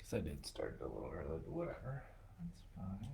Guess I did start a little early, but whatever. That's fine.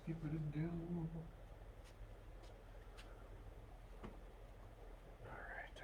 Give it a go. Alright.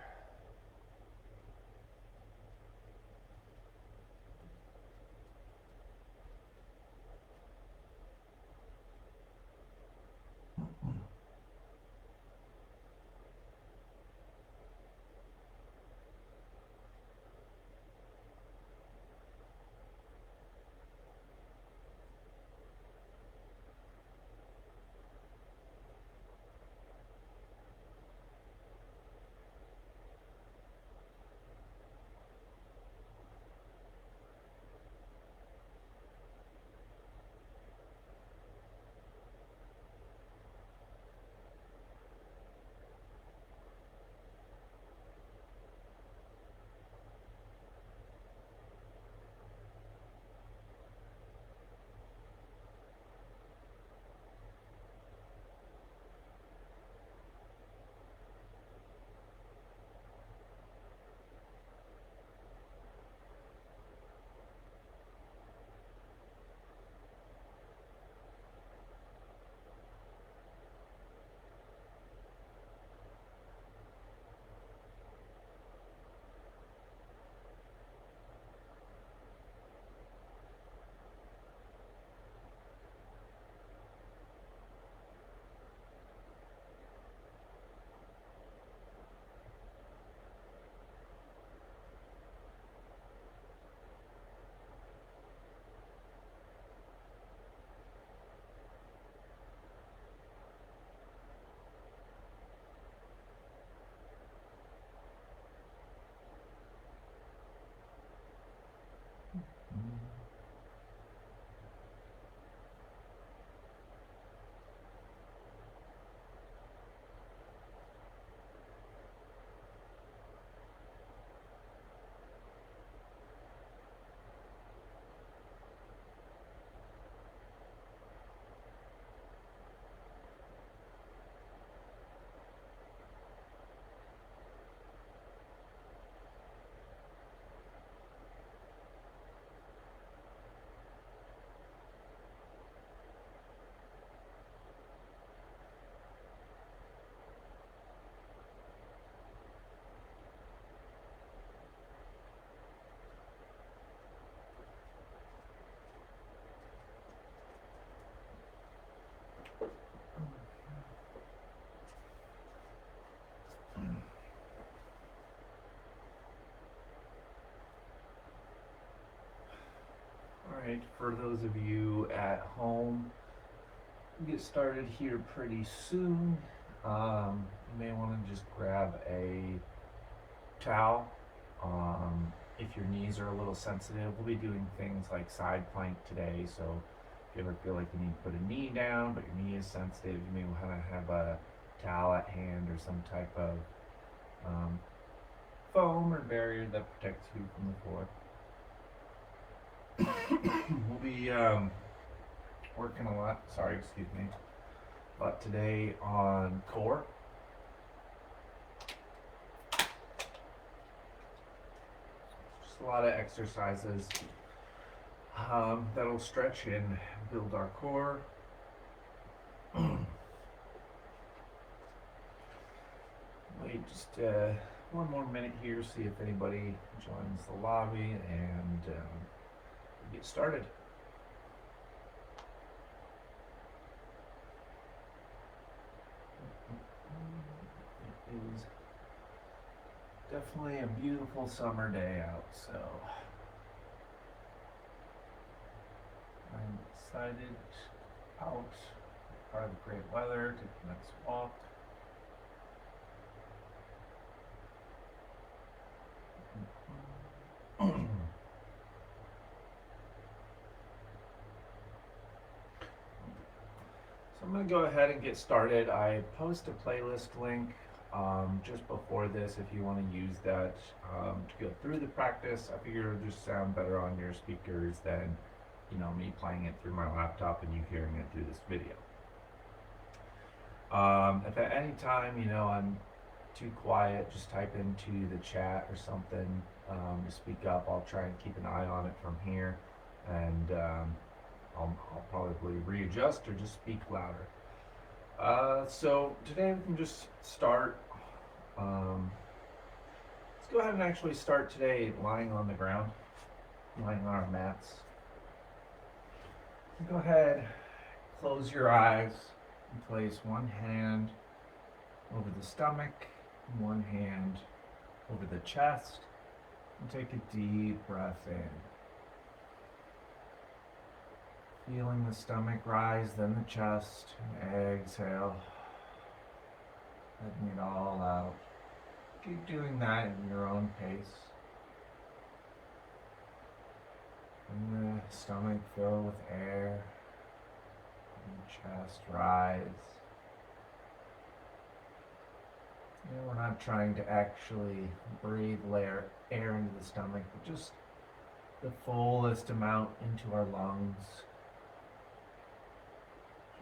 Alright, for those of you at home, we'll get started here pretty soon. You may want to just grab a towel. If your knees are a little sensitive, we'll be doing things like side plank today, so if you ever feel like you need to put a knee down, but your knee is sensitive, you may want to have a towel at hand or some type of foam or barrier that protects you from the floor. We'll be working a lot today on core. Just a lot of exercises that'll stretch and build our core. Wait just one more minute here, see if anybody joins the lobby, and get started. It is definitely a beautiful summer day out, so I'm excited out. Part of the great weather, take a nice walk. I'm going to go ahead and get started. I post a playlist link just before this if you want to use that to go through the practice. I figure it'll just sound better on your speakers than me playing it through my laptop and you hearing it through this video. If at any time I'm too quiet, just type into the chat or something to speak up. I'll try and keep an eye on it from here, and I'll probably readjust or just speak louder. So today we can just start. Um, let's go ahead and actually start today lying on the ground, lying on our mats. Go ahead, close your eyes, and place one hand over the stomach, one hand over the chest, and take a deep breath in. Feeling the stomach rise, then the chest, and exhale, letting it all out. Keep doing that at your own pace. And the stomach fill with air, and the chest rise. And we're not trying to actually breathe air into the stomach, but just the fullest amount into our lungs.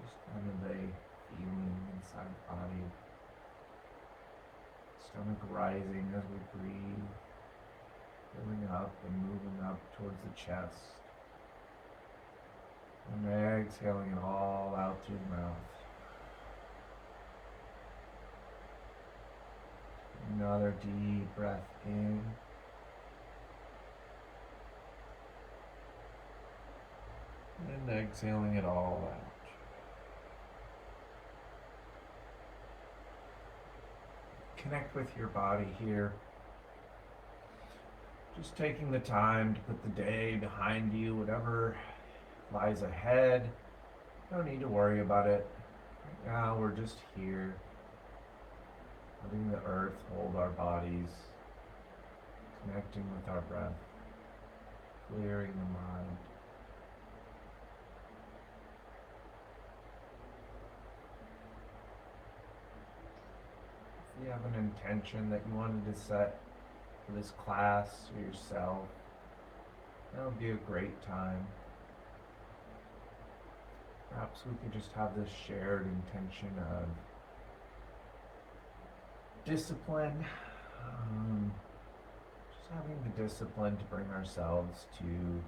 Just kind of a feeling inside the body. Stomach rising as we breathe, filling up and moving up towards the chest. And exhaling it all out through the mouth. Another deep breath in. And exhaling it all out. Connect with your body here. Just taking the time to put the day behind you, whatever lies ahead. No need to worry about it. Right now we're just here, letting the earth hold our bodies, connecting with our breath, clearing the mind. If you have an intention that you wanted to set for this class or yourself, that would be a great time. Perhaps we could just have this shared intention of discipline, just having the discipline to bring ourselves to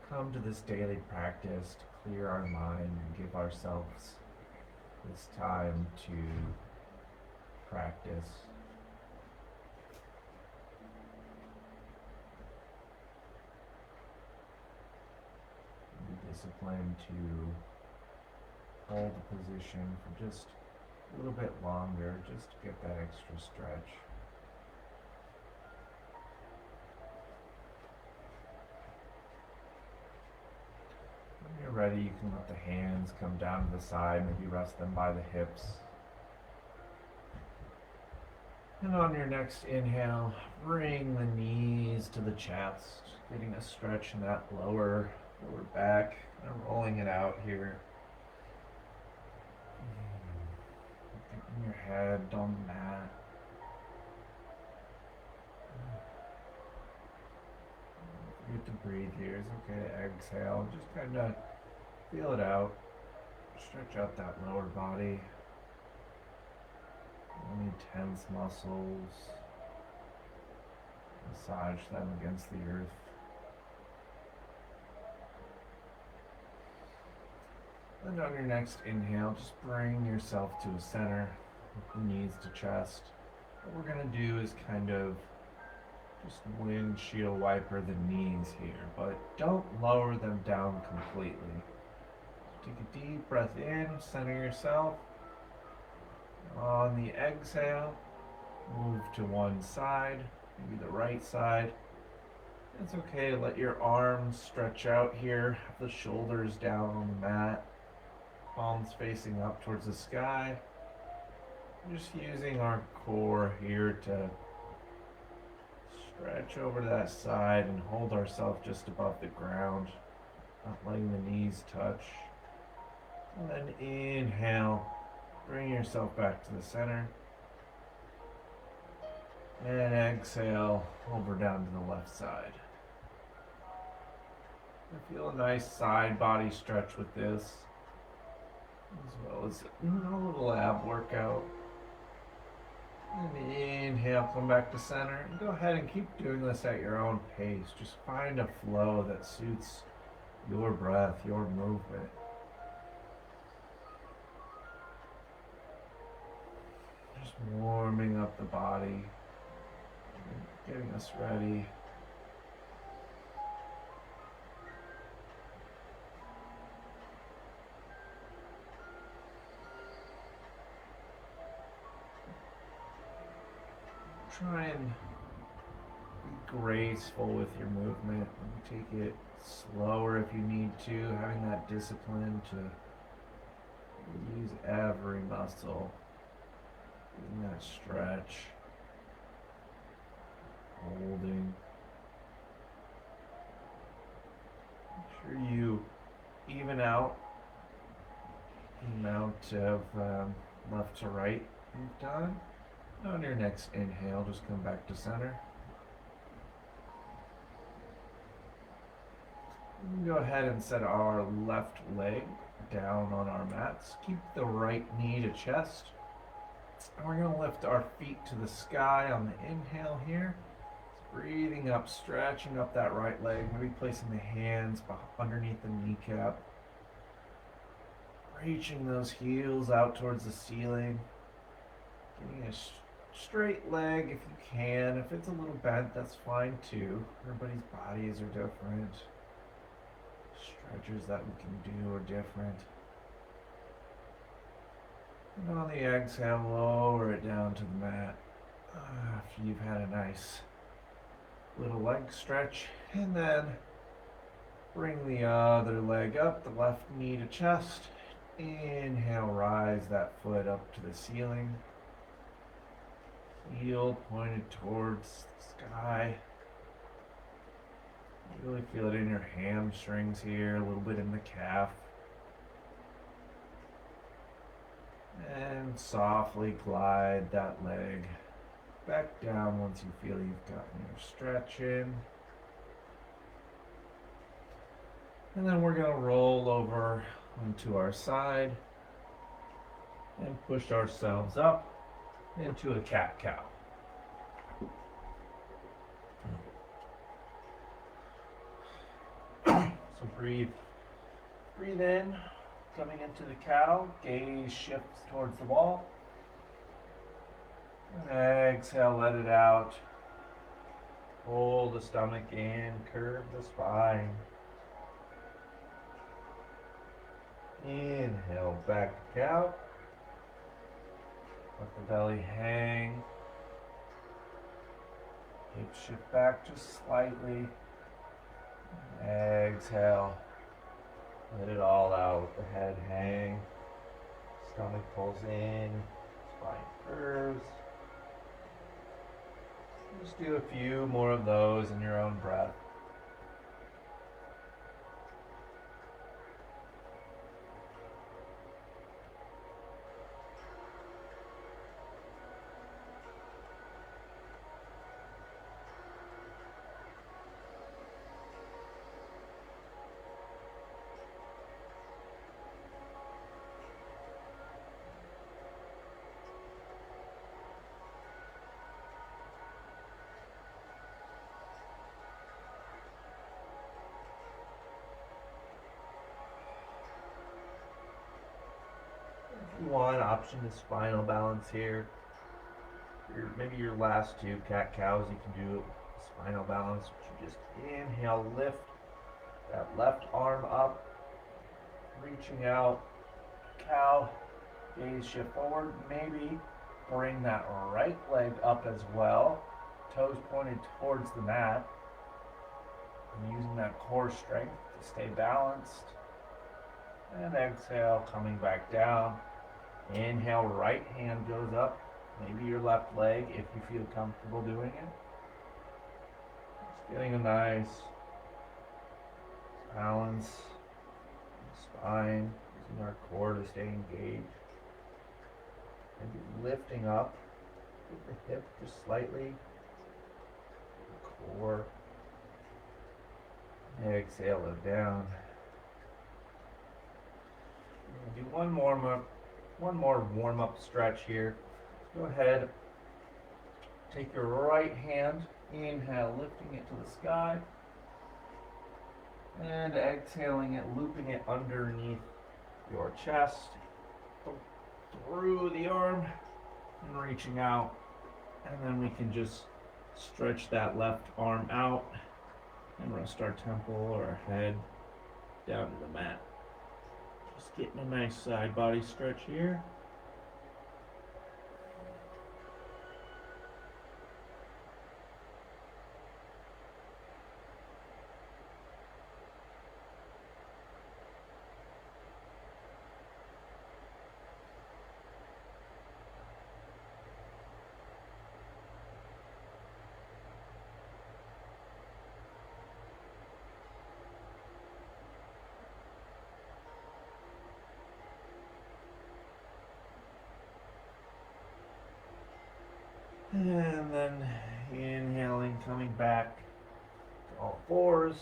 come to this daily practice to clear our mind and give ourselves this time to practice. Be disciplined to hold the position for just a little bit longer, just to get that extra stretch. When you're ready, you can let the hands come down to the side, maybe rest them by the hips. And on your next inhale, bring the knees to the chest, getting a stretch in that lower back, and rolling it out here. Getting your head on the mat. Forget to breathe here. It's okay to exhale. Just kind of feel it out. Stretch out that lower body. Any tense muscles. Massage them against the earth. And on your next inhale, just bring yourself to a center with the knees to chest. What we're going to do is kind of just windshield wiper the knees here, but don't lower them down completely. Take a deep breath in, center yourself. On the exhale, move to one side, maybe the right side. It's okay to let your arms stretch out here, the shoulders down on the mat, palms facing up towards the sky. Just using our core here to stretch over to that side and hold ourselves just above the ground, not letting the knees touch. And then inhale, bring yourself back to the center. And exhale, over down to the left side. I feel a nice side body stretch with this, as well as a little ab workout. And inhale, come back to center. And go ahead and keep doing this at your own pace. Just find a flow that suits your breath, your movement. Just warming up the body, getting us ready. Try and be graceful with your movement. Take it slower if you need to, having that discipline to use every muscle, getting that stretch, holding. Make sure you even out the amount of left to right you've done. On your next inhale, just come back to center. We can go ahead and set our left leg down on our mats. Keep the right knee to chest. And we're going to lift our feet to the sky on the inhale here. Breathing up, stretching up that right leg, maybe placing the hands underneath the kneecap. Reaching those heels out towards the ceiling. Getting a straight leg if you can. If it's a little bent, that's fine too. Everybody's bodies are different. Stretches that we can do are different. And on the exhale, lower it down to the mat after you've had a nice little leg stretch. And then bring the other leg up, the left knee to chest. Inhale, rise that foot up to the ceiling. Heel pointed towards the sky. You really feel it in your hamstrings here, a little bit in the calf. And softly glide that leg back down once you feel you've gotten your stretch in. And then we're going to roll over onto our side and push ourselves up into a cat-cow. So breathe in, coming into the cow, gaze shifts towards the wall. And exhale, let it out. Pull the stomach in, curve the spine. Inhale, back to cow. Let the belly hang. Hips shift back just slightly. Exhale. Let it all out. The head hang. Stomach pulls in. Spine curves. Just do a few more of those in your own breath. One option is spinal balance here. Maybe your last two cat-cows, you can do spinal balance. You just inhale, lift that left arm up, reaching out, cow, gaze shift forward. Maybe bring that right leg up as well, toes pointed towards the mat, and using that core strength to stay balanced. And exhale, coming back down. Inhale, right hand goes up. Maybe your left leg if you feel comfortable doing it. Just getting a nice balance, spine, using our core to stay engaged. Maybe lifting up with the hip just slightly. Core. Exhale it down. We'll do one more warm-up stretch here. Go ahead, take your right hand, inhale, lifting it to the sky, and exhaling it, looping it underneath your chest, through the arm, and reaching out. And then we can just stretch that left arm out and rest our temple or our head down to the mat. Just getting a nice side body stretch here. And then inhaling, coming back to all fours,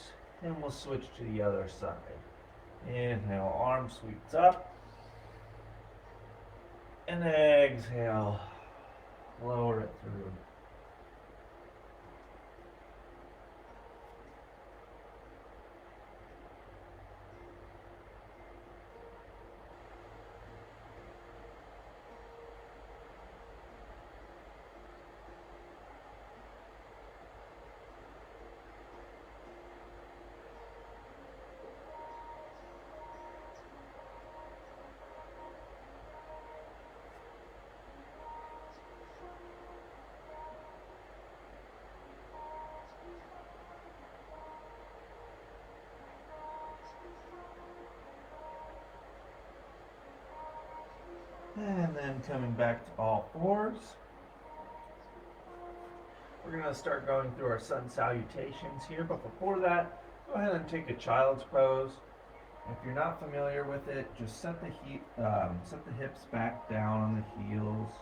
and we'll switch to the other side. Inhale, arm sweeps up, and exhale, lower it through. And then coming back to all fours. We're going to start going through our sun salutations here, but before that, go ahead and take a child's pose. If you're not familiar with it, just set the hips back down on the heels.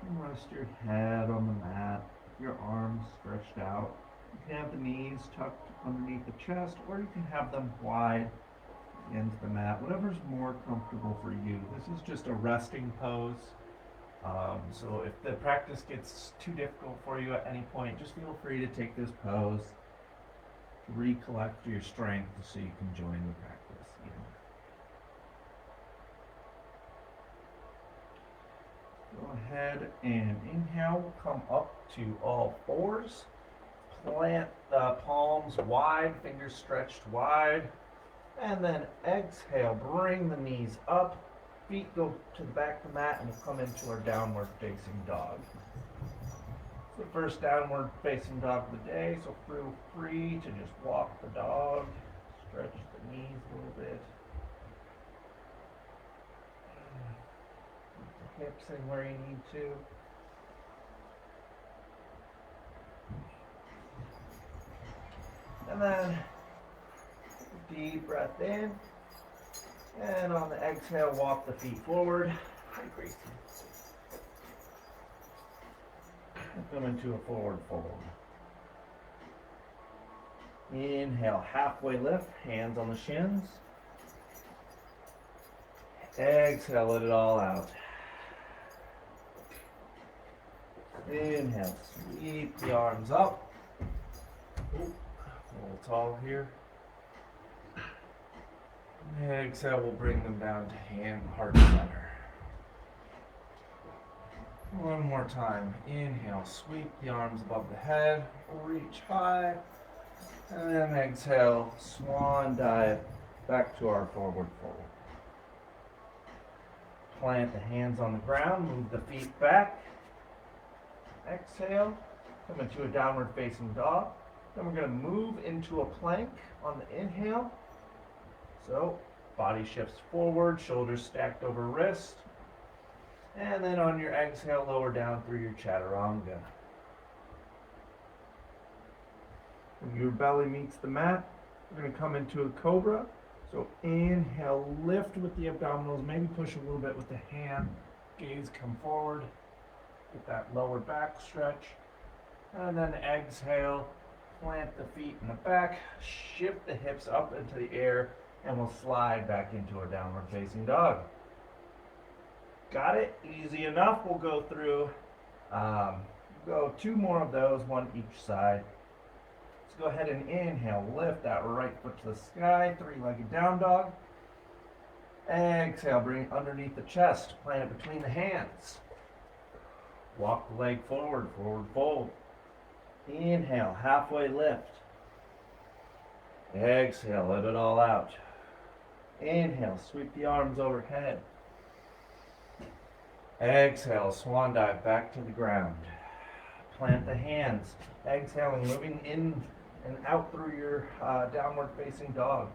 And rest your head on the mat, your arms stretched out. You can have the knees tucked underneath the chest, or you can have them wide into the mat, whatever's more comfortable for you. This is just a resting pose. So if the practice gets too difficult for you at any point, just feel free to take this pose to recollect your strength so you can join the practice. Go ahead and inhale, we'll come up to all fours. Plant the palms wide, fingers stretched wide. And then exhale, bring the knees up, feet go to the back of the mat, and we'll come into our downward facing dog. It's the first downward facing dog of the day, so feel free to just walk the dog, stretch the knees a little bit. Keep the hips in where you need to. And then deep breath in, and on the exhale, walk the feet forward. Hi, Gracie. And come into a forward fold. Inhale, halfway lift, hands on the shins. Exhale, let it all out. Inhale, sweep the arms up. Ooh, a little tall here. Exhale, we'll bring them down to hand, heart center. One more time. Inhale, sweep the arms above the head, reach high. And then exhale, swan dive back to our forward fold. Plant the hands on the ground, move the feet back. Exhale, come into a downward facing dog. Then we're going to move into a plank on the inhale. So, body shifts forward, shoulders stacked over wrist. And then on your exhale, lower down through your chaturanga. When your belly meets the mat, we're going to come into a cobra. So inhale, lift with the abdominals, maybe push a little bit with the hand. Gaze come forward, get that lower back stretch. And then exhale, plant the feet in the back, shift the hips up into the air, and we'll slide back into a downward facing dog. Got it? Easy enough. We'll go through Go 2 more of those, one each side. Let's go ahead and inhale, lift that right foot to the sky, 3-legged down dog. Exhale, bring it underneath the chest, plant it between the hands. Walk the leg forward, forward fold. Inhale, halfway lift. Exhale, let it all out. Inhale, sweep the arms overhead. Exhale, swan dive back to the ground. Plant the hands. Exhaling, moving in and out through your downward facing dog.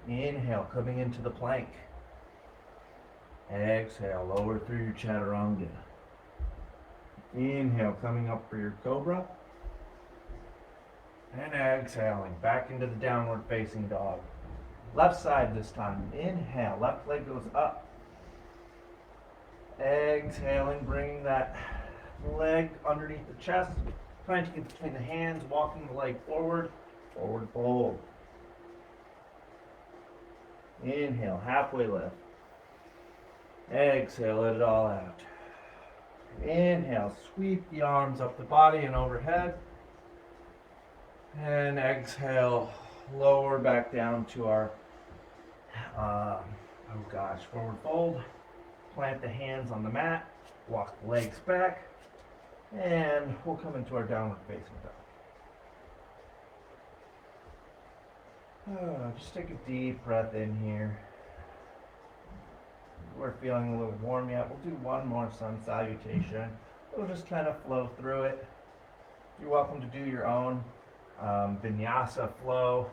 Inhale, coming into the plank. Exhale, lower through your chaturanga. Inhale, coming up for your cobra. And exhaling, back into the downward facing dog. Left side this time. Inhale, left leg goes up. Exhaling, bringing that leg underneath the chest, planting it between the hands, walking the leg forward, forward fold. Inhale, halfway lift. Exhale, let it all out. Inhale, sweep the arms up the body and overhead. And exhale, lower back down to our, forward fold. Plant the hands on the mat, walk the legs back, and we'll come into our downward facing dog. Just take a deep breath in here. We're feeling a little warm yet. We'll do one more sun salutation. We'll just kind of flow through it. You're welcome to do your own vinyasa flow,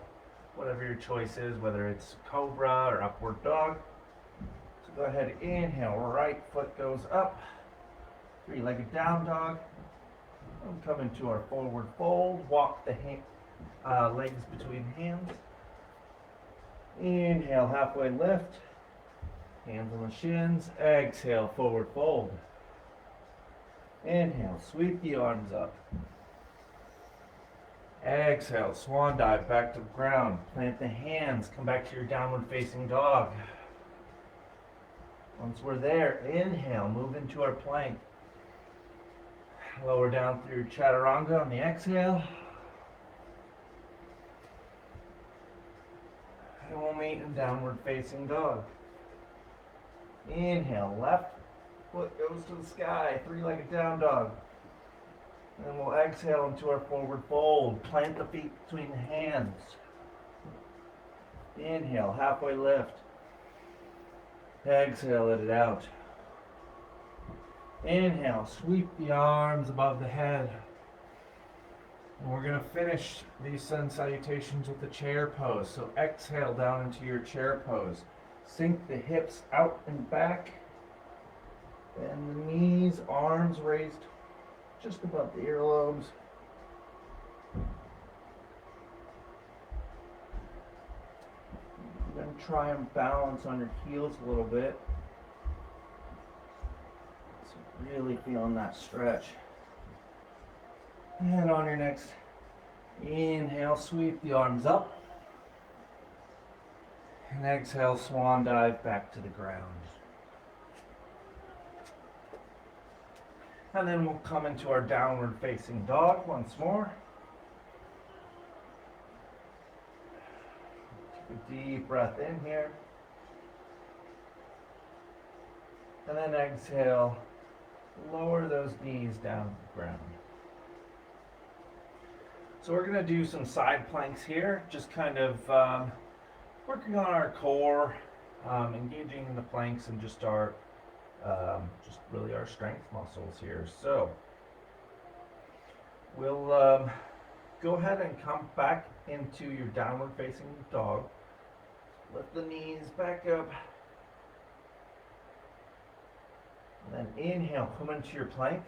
whatever your choice is, whether it's cobra or upward dog. So go ahead, inhale, right foot goes up, 3-legged down dog. We'll come into our forward fold, walk the legs between hands. Inhale, halfway lift, hands on the shins. Exhale, forward fold. Inhale, sweep the arms up. Exhale, swan dive back to the ground. Plant the hands, come back to your downward facing dog. Once we're there, inhale, move into our plank. Lower down through your chaturanga on the exhale. And we'll meet in downward facing dog. Inhale, left foot goes to the sky, 3-legged down dog. And we'll exhale into our forward fold. Plant the feet between the hands. Inhale, halfway lift. Exhale, let it out. Inhale, sweep the arms above the head. And we're going to finish these sun salutations with the chair pose. So exhale down into your chair pose. Sink the hips out and back. Bend the knees, arms raised just above the earlobes. You're going to try and balance on your heels a little bit. So really feeling that stretch. And on your next inhale, sweep the arms up. And exhale, swan dive back to the ground. And then we'll come into our downward facing dog once more. Take a deep breath in here. And then exhale, lower those knees down to the ground. So we're going to do some side planks here, just kind of working on our core, engaging in the planks and just our just really our strength muscles here. So we'll go ahead and come back into your downward facing dog. Lift the knees back up. And then inhale, come into your plank.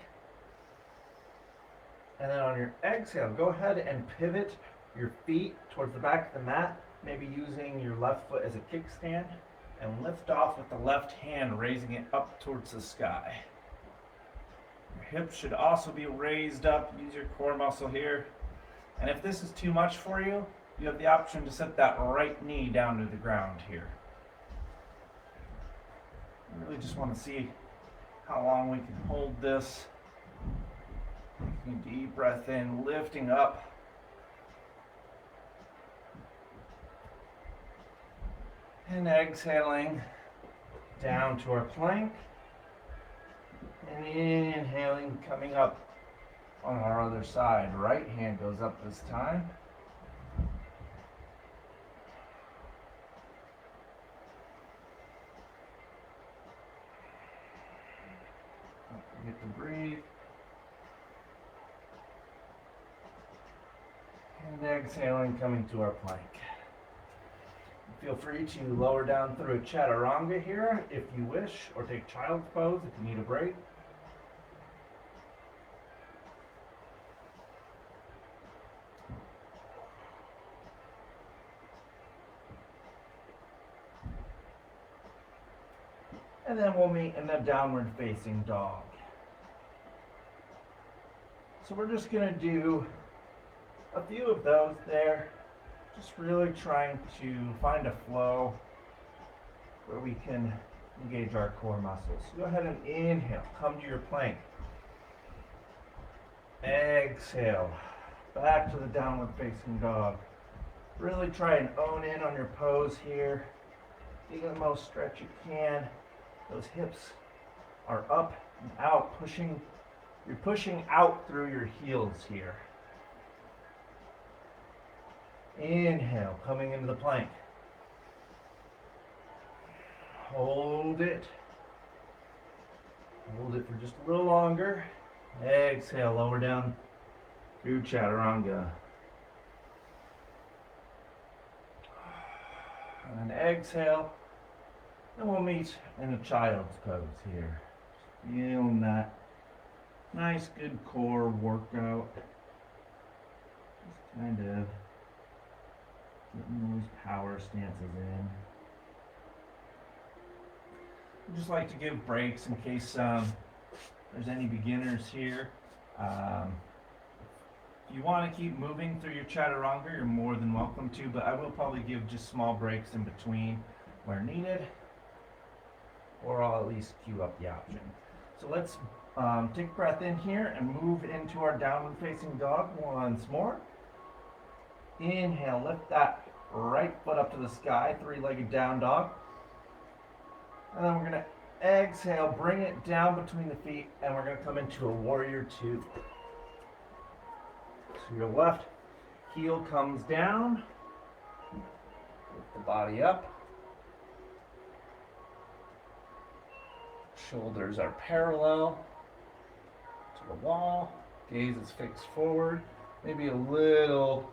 And then on your exhale, go ahead and pivot your feet towards the back of the mat, maybe using your left foot as a kickstand. And lift off with the left hand, raising it up towards the sky. Your hips should also be raised up. Use your core muscle here. And if this is too much for you, you have the option to set that right knee down to the ground here. I really just want to see how long we can hold this. Taking a deep breath in, lifting up. And exhaling down to our plank. And inhaling, coming up on our other side. Right hand goes up this time. Don't forget to breathe. And exhaling, coming to our plank. Feel free to lower down through a chaturanga here if you wish, or take child's pose if you need a break. And then we'll meet in the downward facing dog. So we're just going to do a few of those there. Just really trying to find a flow where we can engage our core muscles. Go ahead and inhale, come to your plank. Exhale, back to the downward facing dog. Really try and own in on your pose here. Get the most stretch you can. Those hips are up and out, you're pushing out through your heels here. Inhale, coming into the plank. Hold it. Hold it for just a little longer. Exhale, lower down through chaturanga. And then exhale. And we'll meet in a child's pose here. Feeling that nice, good core workout. Just kind of getting those power stances in. I just like to give breaks in case there's any beginners here. If you want to keep moving through your chaturanga, you're more than welcome to, but I will probably give just small breaks in between where needed, or I'll at least cue up the option. So let's take a breath in here and move into our downward facing dog once more. Inhale, lift that right foot up to the sky, three-legged down dog. And then we're going to exhale, bring it down between the feet, and we're going to come into a warrior two. So your left heel comes down, lift the body up. Shoulders are parallel to the wall, gaze is fixed forward, maybe a little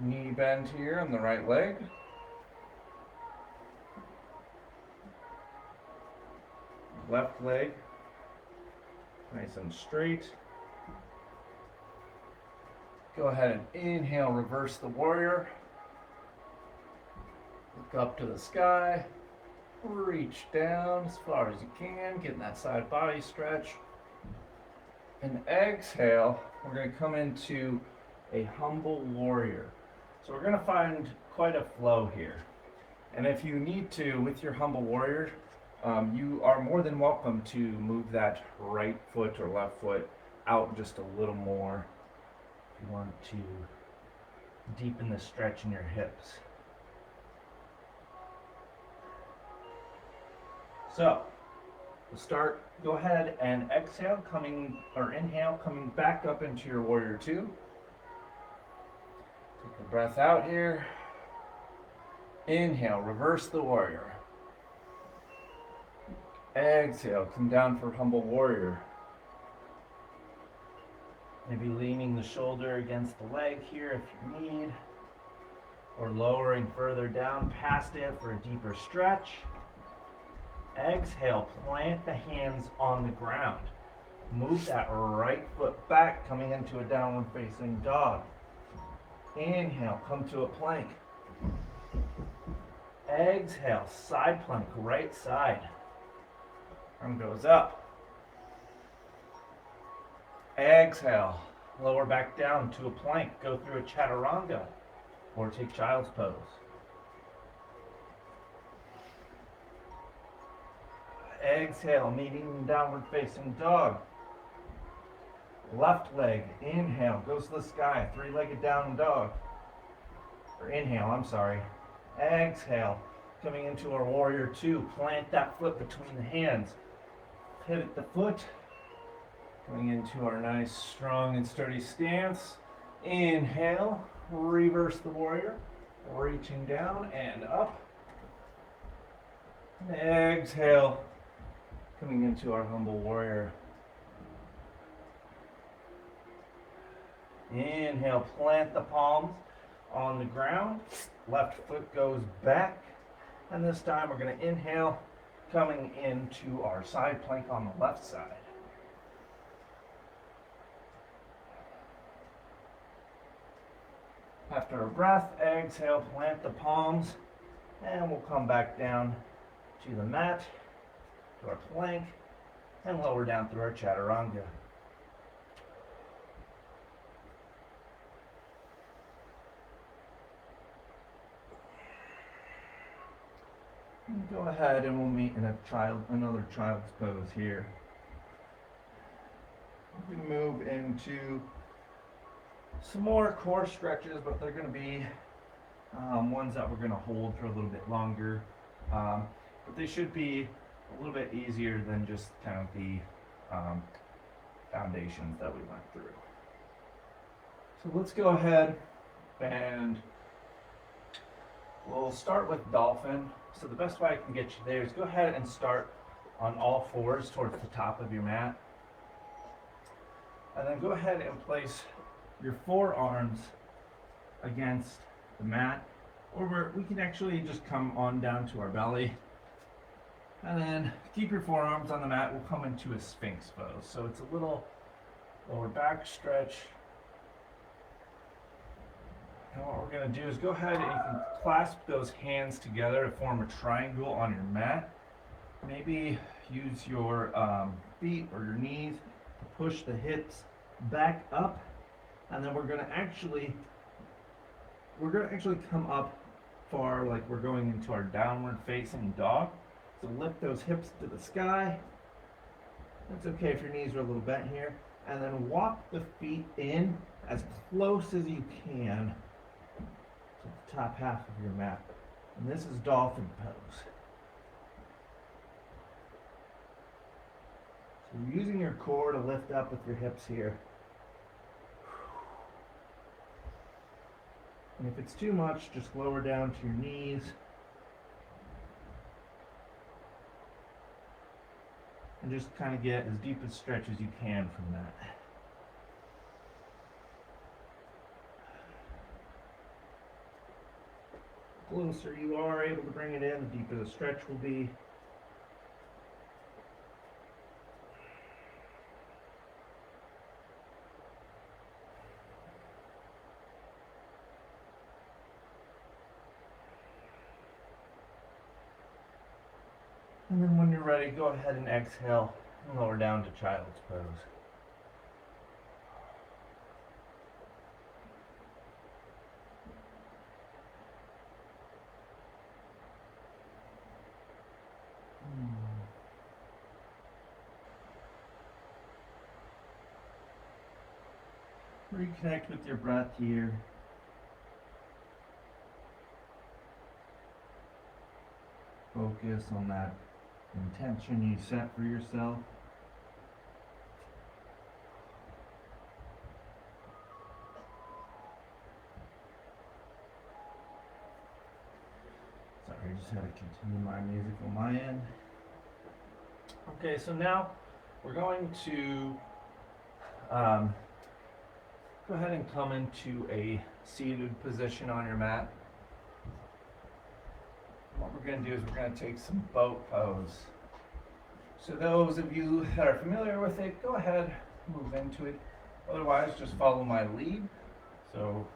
knee bend here on the right leg. Left leg nice and straight. Go ahead and inhale, reverse the warrior. Look up to the sky. Reach down as far as you can, getting that side body stretch. And exhale, we're going to come into a humble warrior. So we're going to find quite a flow here. And if you need to, with your humble warrior, you are more than welcome to move that right foot or left foot out just a little more if you want to deepen the stretch in your hips. So, we'll start, go ahead and exhale, inhale, coming back up into your warrior two. Take a breath out here. Inhale, reverse the warrior. Exhale, come down for humble warrior. Maybe leaning the shoulder against the leg here if you need, or lowering further down past it for a deeper stretch. Exhale, plant the hands on the ground. Move that right foot back, coming into a downward facing dog. Inhale, come to a plank. Exhale, side plank, right side. Arm goes up. Exhale, lower back down to a plank. Go through a chaturanga or take child's pose. Exhale, meeting downward facing dog. Left leg, inhale, goes to the sky, three-legged down dog. Or inhale, I'm sorry. Exhale, coming into our warrior two. Plant that foot between the hands. Pivot the foot. Coming into our nice, strong, and sturdy stance. Inhale, reverse the warrior. Reaching down and up. Exhale, coming into our humble warrior. Inhale, plant the palms on the ground. Left foot goes back. And this time we're going to inhale, coming into our side plank on the left side. After a breath, exhale, plant the palms, and we'll come back down to the mat, to our plank, and lower down through our chaturanga. And go ahead and we'll meet in another child's pose here. We move into some more core stretches, but they're going to be ones that we're going to hold for a little bit longer. But they should be a little bit easier than just kind of the foundations that we went through. So let's go ahead and we'll start with dolphin. So the best way I can get you there is go ahead and start on all fours towards the top of your mat. And then go ahead and place your forearms against the mat, or we can actually just come on down to our belly, and then keep your forearms on the mat. We'll come into a Sphinx pose. So it's a little lower back stretch. And what we're going to do is go ahead and you can clasp those hands together to form a triangle on your mat. Maybe use your feet or your knees to push the hips back up. And then we're going to actually come up far, like we're going into our downward facing dog. So lift those hips to the sky. It's okay if your knees are a little bent here. And then walk the feet in as close as you can to the top half of your mat. And this is dolphin pose. So you're using your core to lift up with your hips here. And if it's too much, just lower down to your knees. And just kind of get as deep a stretch as you can from that. The closer you are able to bring it in, the deeper the stretch will be. And then when you're ready, go ahead and exhale and lower down to child's pose. Reconnect with your breath here. Focus on that intention you set for yourself. Sorry, I just had to continue my music on my end. Okay, so now we're going to go ahead and come into a seated position on your mat. What we're going to do is we're going to take some boat pose. So those of you that are familiar with it, go ahead, move into it. Otherwise, just follow my lead. So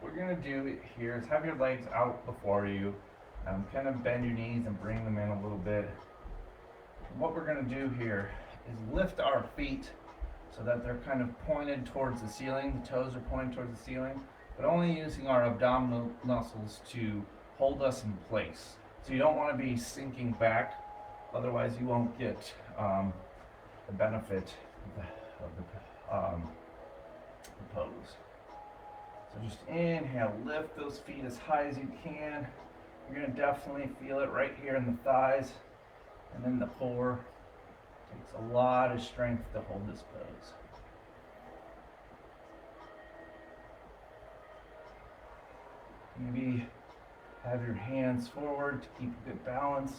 what we're going to do here is have your legs out before you. Kind of bend your knees and bring them in a little bit. What we're going to do here is lift our feet so that they're kind of pointed towards the ceiling. The toes are pointed towards the ceiling, but only using our abdominal muscles to hold us in place. So you don't want to be sinking back, otherwise you won't get the benefit pose. So just inhale, lift those feet as high as you can. You're going to definitely feel it right here in the thighs and then the core. It takes a lot of strength to hold this pose. Maybe have your hands forward to keep a good balance.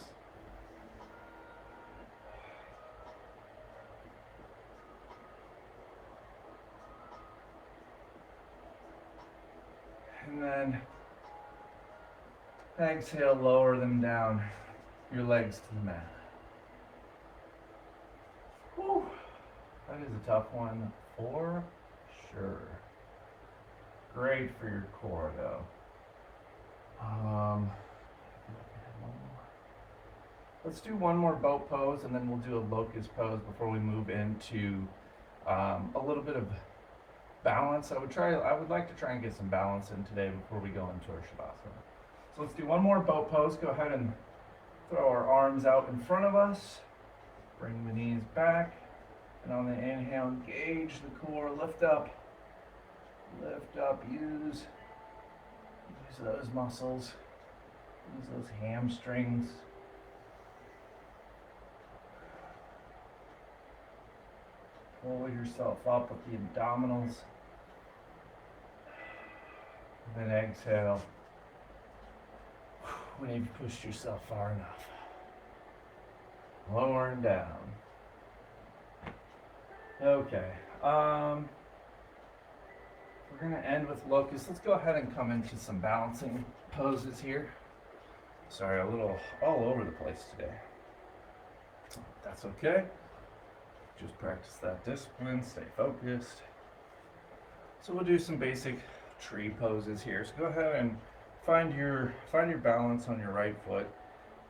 And then exhale, lower them down, your legs to the mat. Whew. That is a tough one for sure. Great for your core though. Let's do one more boat pose and then we'll do a locust pose before we move into a little bit of balance. I would like to try and get some balance in today before we go into our Shavasana. So let's do one more boat pose. Go ahead and throw our arms out in front of us. Bring the knees back. And on the inhale, engage the core, lift up, use those muscles, use those hamstrings. Pull yourself up with the abdominals. And then exhale when you've pushed yourself far enough. Lower and down. Okay. We're going to end with locust. Let's go ahead and come into some balancing poses here. Sorry, a little all over the place today. That's okay. Just practice that discipline, stay focused. So we'll do some basic tree poses here. So go ahead and find your balance on your right foot.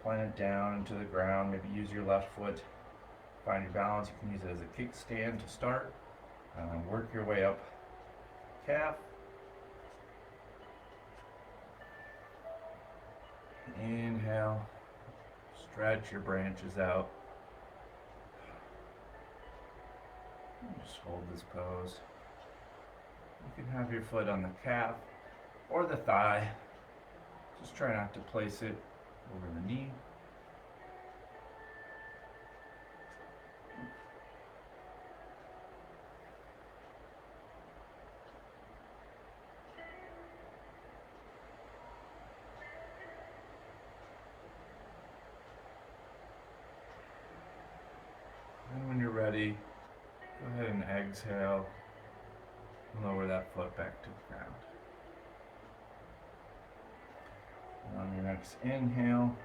Plant it down into the ground. Maybe use your left foot. Find your balance. You can use it as a kickstand to start. Work your way up. Calf. Inhale. Stretch your branches out. Just hold this pose. You can have your foot on the calf or the thigh. Just try not to place it over the knee. And when you're ready, go ahead and exhale. Lower that foot back to the ground. And on your next inhale,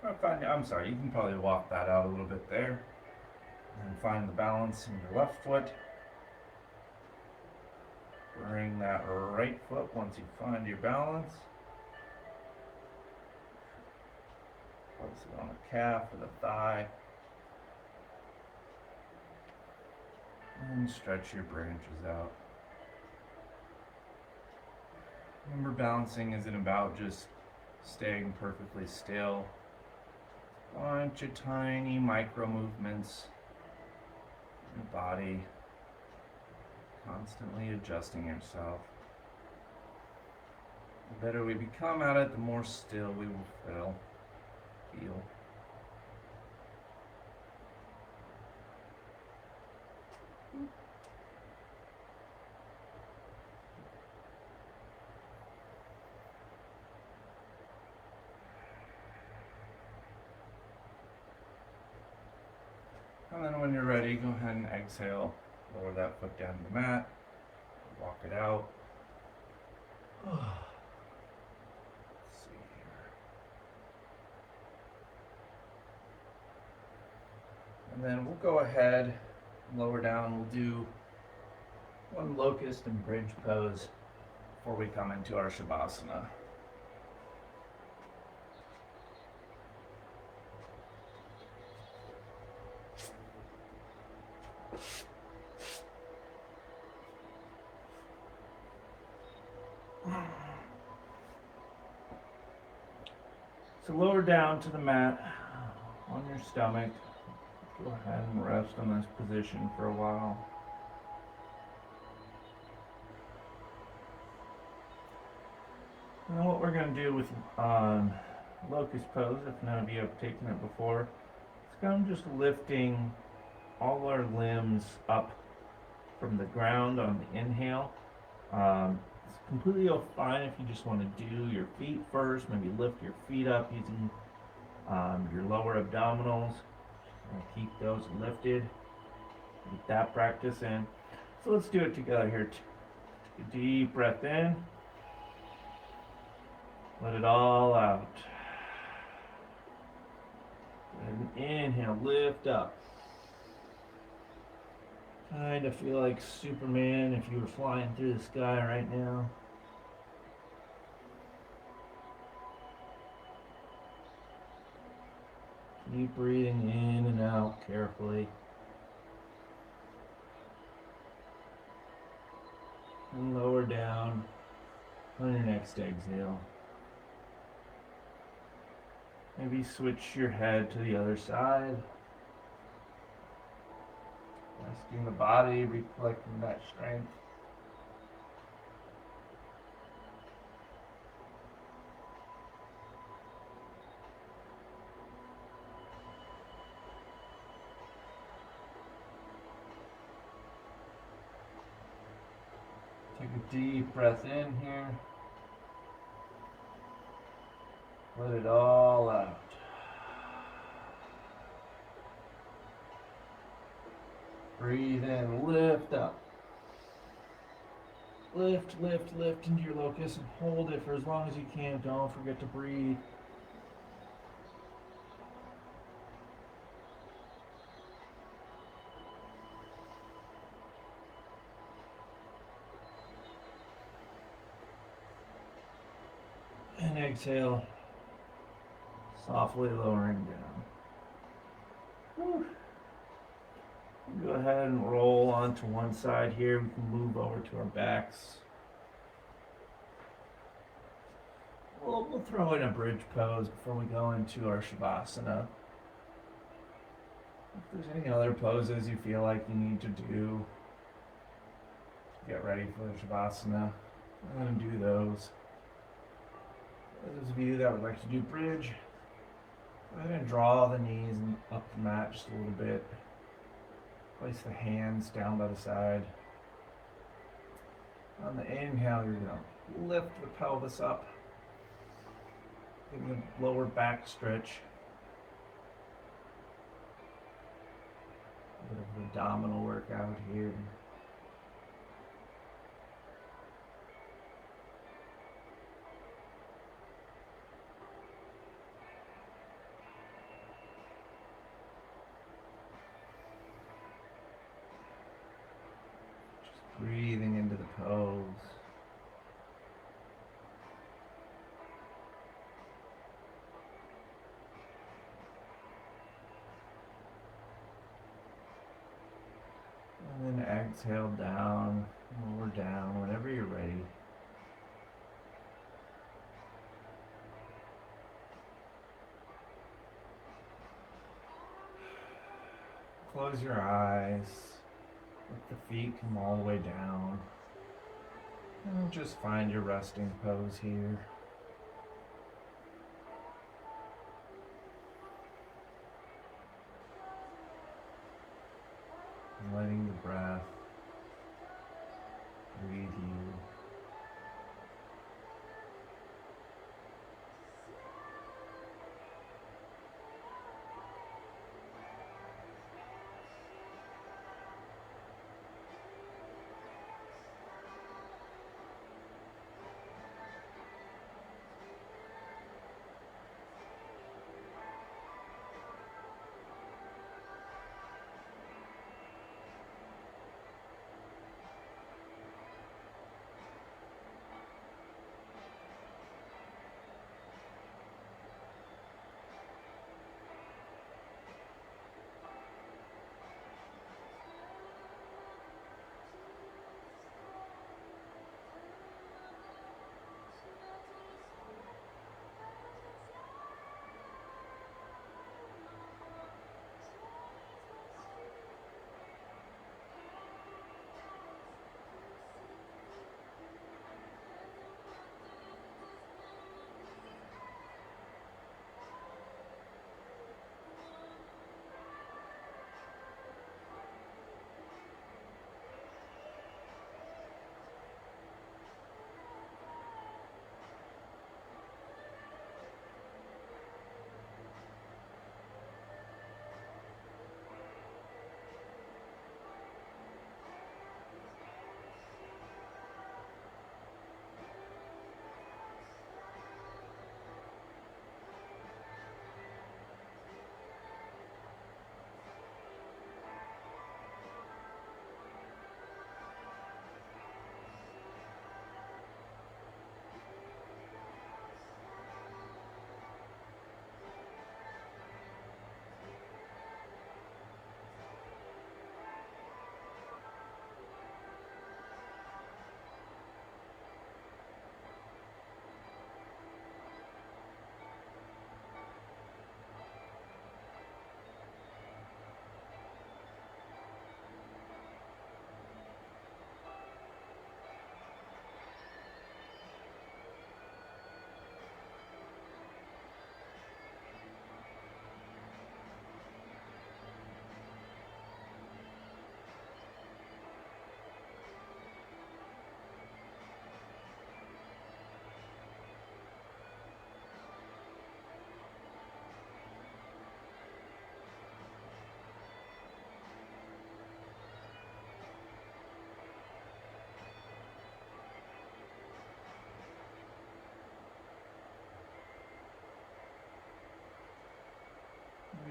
you can probably walk that out a little bit there. And find the balance in your left foot. Bring that right foot once you find your balance. Place it on the calf or the thigh. And stretch your branches out. Remember, balancing isn't about just staying perfectly still. A bunch of tiny micro movements in your body, constantly adjusting yourself. The better we become at it, the more still we will feel. And then when you're ready, go ahead and exhale. Lower that foot down to the mat. Walk it out. Let's see here. And then we'll go ahead, lower down. We'll do one locust and bridge pose before we come into our Shavasana. So lower down to the mat on your stomach. Go ahead and rest on this position for a while. Now what we're going to do with locust pose, if none of you have taken it before, it's kind of just lifting all our limbs up from the ground on the inhale. It's completely fine if you just want to do your feet first, maybe lift your feet up using your lower abdominals. Keep those lifted. Get that practice in. So let's do it together here. Take a deep breath in. Let it all out. And inhale, lift up. Kind of feel like Superman if you were flying through the sky right now. Keep breathing in and out carefully. And lower down on your next exhale. Maybe switch your head to the other side. Resting the body, reflecting that strength. Take a deep breath in here. Let it all out. Breathe in, lift up. Lift, lift, lift into your locust and hold it for as long as you can. Don't forget to breathe. And exhale, softly lowering down. Whew. Go ahead and roll onto one side here. We can move over to our backs. We'll throw in a bridge pose before we go into our Shavasana. If there's any other poses you feel like you need to do, get ready for the Shavasana. I'm going to do those. For those of you that would like to do bridge, go ahead and draw the knees up the mat just a little bit. Place the hands down by the side. On the inhale, you're going to lift the pelvis up. Give the lower back stretch. A bit of abdominal workout here. Breathing into the pose. And then exhale down, lower down, whenever you're ready. Close your eyes. Let the feet come all the way down. And just find your resting pose here. And letting the breath breathe you.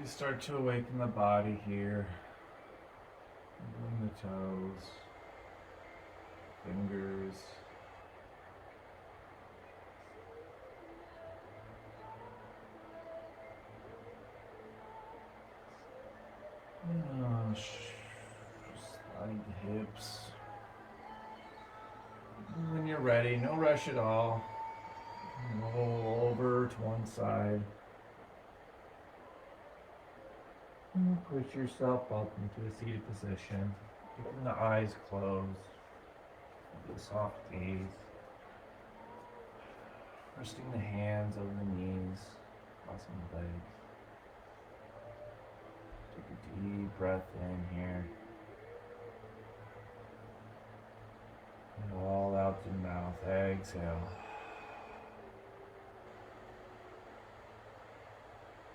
start to awaken the body here. Moving the toes, fingers. Slide the hips. And when you're ready, no rush at all. Roll over to one side. And push yourself up into a seated position. Keeping the eyes closed. With a soft gaze. Resting the hands over the knees. Crossing the legs. Take a deep breath in here. And all out through the mouth. Exhale.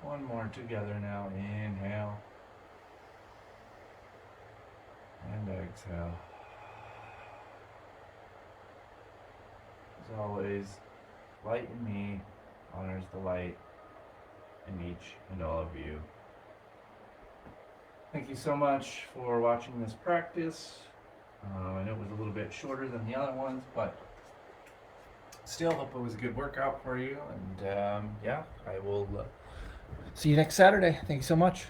One more together now. Inhale. And exhale. As always, light in me honors the light in each and all of you. Thank you so much for watching this practice. I know it was a little bit shorter than the other ones, but still hope it was a good workout for you. And yeah, I will see you next Saturday. Thank you so much.